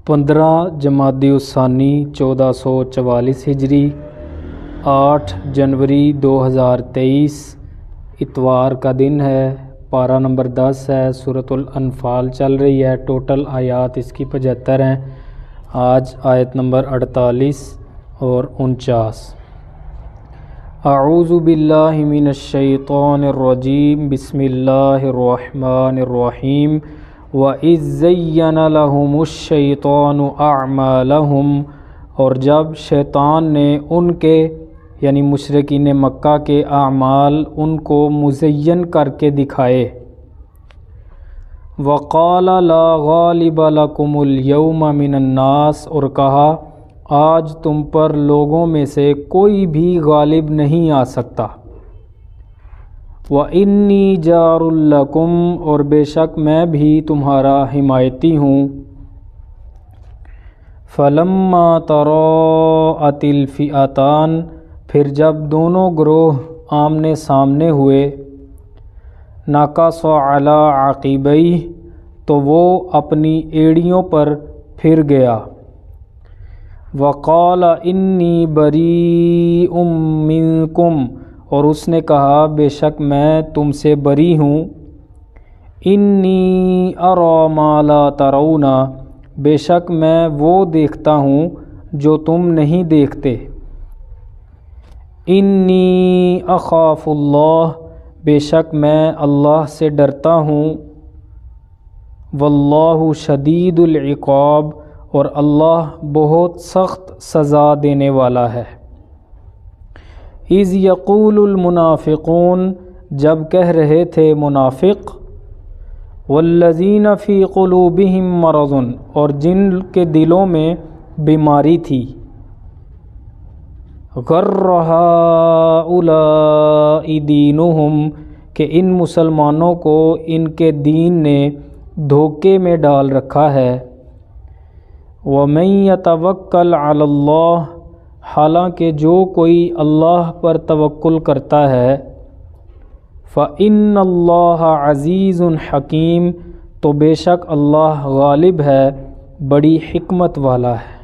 15 جمادی الثانی 1444 ہجری 8 جنوری 2023 اتوار کا دن ہے۔ پارہ نمبر 10 ہے، سورۃ الانفال چل رہی ہے۔ ٹوٹل آیات اس کی 75 ہیں۔ آج آیت نمبر 48 اور 49۔ اعوذ باللہ من الشیطان الرجیم، بسم اللہ الرحمن الرحیم۔ وَإِذْ زَيَّنَ لَهُمُ الشَّيْطَانُ أَعْمَالَهُمْ، اور جب شیطان نے ان کے یعنی مشرکین مکہ کے اعمال ان کو مزین کر کے دکھائے۔ وَقَالَ لَا غَالِبَ لَكُمُ الْيَوْمَ مِنَ النَّاسِ، اور کہا آج تم پر لوگوں میں سے کوئی بھی غالب نہیں آ سکتا۔ وَإِنِّي جَارٌ لَكُمْ، اور بے شک میں بھی تمہارا حمایتی ہوں۔ فَلَمَّا تَرَاءَتِ الْفِئَتَانِ، پھر جب دونوں گروہ آمنے سامنے ہوئے، نَكَصَ عَلَىٰ عَقِبَيْهِ، تو وہ اپنی ایڑیوں پر پھر گیا۔ وَقَالَ إِنِّي بَرِيءٌ مِّنكُمْ، اور اس نے کہا بے شک میں تم سے بری ہوں۔ إِنِّي أَرَىٰ مَا لَا تَرَوْنَ، بے شک میں وہ دیکھتا ہوں جو تم نہیں دیکھتے۔ إِنِّي أَخَافُ اللَّهَ، بے شک میں اللہ سے ڈرتا ہوں۔ وَاللَّهُ شَدِيدُ الْعِقَابِ، اور اللہ بہت سخت سزا دینے والا ہے۔ اِذْ يَقُولُ الْمُنَافِقُونَ، جب کہہ رہے تھے منافق، وَالَّذِينَ فِي قُلُوبِهِم مَّرَضٌ، اور جن کے دلوں میں بیماری تھی، غَرَّ هَٰؤُلَاءِ دِينُهُمْ، کہ ان مسلمانوں کو ان کے دین نے دھوکے میں ڈال رکھا ہے۔ وَمَن يَتَوَکَّلْ عَلَى اللَّهِ، حالانکہ جو کوئی اللہ پر توکل کرتا ہے، فَإِنَّ اللَّهَ عَزِيزٌ حَكِيمٌ، تو بے شک اللہ غالب ہے، بڑی حکمت والا ہے۔